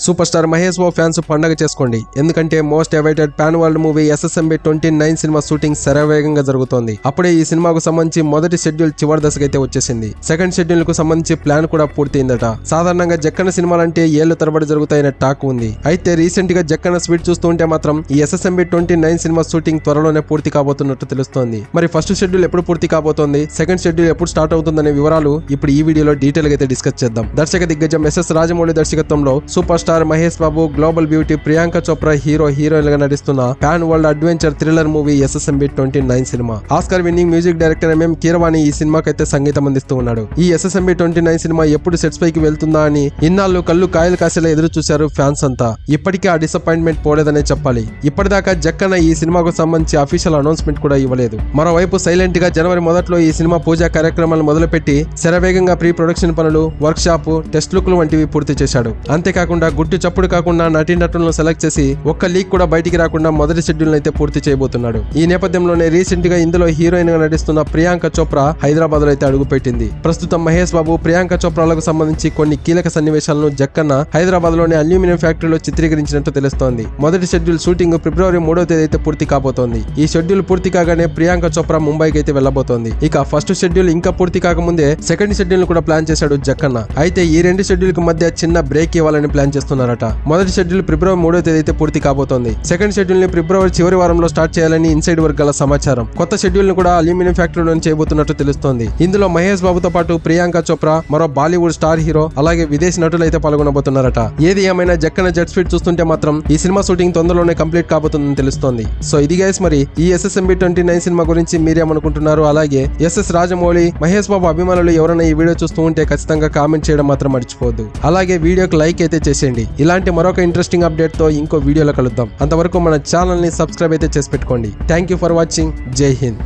Super star Mahesh బాబు fans పండగ చేసుకోండి. ఎందుకంటే most awaited pan world movie SSMB 29 cinema shooting శరవేగంగా జరుగుతోంది. అప్పుడే ఈ సినిమాకు సంబంధించి మొదటి షెడ్యూల్ చివరి దశకైతే వచ్చేసింది. సెకండ్ షెడ్యూల్ కు సంబంధించి ప్లాన్ కూడా పూర్తయిందట. సాధారణంగా జక్కన్న సినిమాలంటే ఏళ్ల తరబడి జరుగుతాయనే టాక్ ఉంది. అయితే రీసెంట్ గా జక్కన్న స్పీడ్ చూస్తూ ఉంటే మాత్రం ఈ SSMB 29 సినిమా షూటింగ్ త్వరలోనే పూర్తి కాబోతున్నట్టు తెలుస్తోంది. మరి ఫస్ట్ షెడ్యూల్ ఎప్పుడు పూర్తి కాబోతోంది, సెకండ్ షెడ్యూల్ ఎప్పుడు స్టార్ట్ అవుతుందనే వివరాలు ఇప్పుడు ఈ వీడియోలో డీటెయిల్ గా అయితే డిస్కస్ చేద్దాం. దర్శక దిగ్గజం SS రాజమౌళి దర్శకత్వంలో super star Mahesh Babu, global beauty Priyanka Chopra heroine గా నటిస్తున్న pan world adventure thriller movie SSMB 29 cinema. Oscar winning music director MM Keeravani ఈ సినిమాకైతే సంగీతం అందిస్తూ ఉన్నాడు. ఈ SSMB 29 సినిమా ఎప్పుడు సెట్స్ పైకి వెళ్తుందా అని ఇన్నాళ్ళు కళ్ళు కాయలు కాసేలా ఎదురు చూశారు ఫ్యాన్స్ అంతా. ఇప్పటికీ ఆ డిసప్పాయింట్మెంట్ పోలేదనే చెప్పాలి. ఇప్పటిదాకా జక్కన్న ఈ సినిమాకు సంబంధించి అఫీషియల్ అనౌన్స్మెంట్ కూడా ఇవ్వలేదు. మరోవైపు సైలెంట్ గా జనవరి మొదట్లో ఈ సినిమా పూజా కార్యక్రమాలు మొదలుపెట్టి శరవేగంగా ప్రీ ప్రొడక్షన్ పనులు, వర్క్ షాప్, టెస్ట్ లుక్లు వంటివి పూర్తి చేశాడు. అంతేకాకుండా గుట్టు చప్పుడు కాకుండా నటీనటులను సెలెక్ట్ చేసి ఒక్క లీక్ కూడా బయటికి రాకుండా మొదటి షెడ్యూల్ అయితే పూర్తి చేయబోతున్నాడు. ఈ నేపథ్యంలోనే రీసెంట్ గా ఇందులో హీరోయిన్ గా నటిస్తున్న ప్రియాంక చోప్రా హైదరాబాద్ లో అయితే అడుగుపెట్టింది. ప్రస్తుతం మహేష్ బాబు, ప్రియాంక చోప్రాలకు సంబంధించి కొన్ని కీలక సన్నివేశాలను జక్కన్న హైదరాబాద్ లోని అల్యూమినియం ఫ్యాక్టరీలో చిత్రీకరించినట్టు తెలుస్తోంది. మొదటి షెడ్యూల్ షూటింగ్ ఫిబ్రవరి 3వ తేదీ అయితే పూర్తి కాబోతోంది. ఈ షెడ్యూల్ పూర్తి కాగానే ప్రియాంక చోప్రా ముంబైకి అయితే వెళ్లబోతోంది. ఇక ఫస్ట్ షెడ్యూల్ ఇంకా పూర్తి కాకముందే సెకండ్ షెడ్యూల్ కూడా ప్లాన్ చేశాడు జక్కన్న. అయితే ఈ రెండు షెడ్యూల్ కు మధ్య చిన్న బ్రేక్ ఇవ్వాలని ప్లాన్ చేస్తున్నారట. మొదటి షెడ్యూల్ ఫిబ్రవరి 3వ తేదీ అయితే పూర్తి కాబోతోంది. సెకండ్ షెడ్యూల్ ని ఫిబ్రవరి చివరి వారంలో స్టార్ట్ చేయాలని ఇన్సైడ్ వర్గాల సమాచారం. కొత్త షెడ్యూల్ ను కూడా అల్యూమినియం ఫ్యాక్టరీలో చేయబోతున్నట్టు తెలుస్తోంది. ఇందులో మహేష్ బాబుతో పాటు ప్రియాంక చోప్రా, మరో బాలీవుడ్ స్టార్ హీరో, అలాగే విదేశీ నటులు అయితే పాల్గొనబోతున్నారట. ఏది ఏమైనా జక్కన్న జెట్ స్పీడ్ చూస్తుంటే మాత్రం ఈ సినిమా షూటింగ్ తొందరలోనే కంప్లీట్ కాబోతుందని తెలుస్తోంది. సో ఇది గైస్, మరి ఈ SSMB 29 సినిమా గురించి మీరేమనుకుంటున్నారు? అలాగే SS రాజమౌళి, మహేష్ బాబు అభిమానులు ఎవరైనా ఈ వీడియో చూస్తూ ఉంటే ఖచ్చితంగా కామెంట్ చేయడం మాత్రం మర్చిపోవద్దు. అలాగే వీడియోకి లైక్ అయితే చేసేయండి. ఇలాంటి మరొక ఇంట్రెస్టింగ్ అప్డేట్ తో ఇంకో వీడియోలో కలుద్దాం. అంతవరకు మన ఛానల్ ని సబ్స్క్రైబ్ అయితే చేసి పెట్టుకోండి. Thank you for watching. జై హింద్.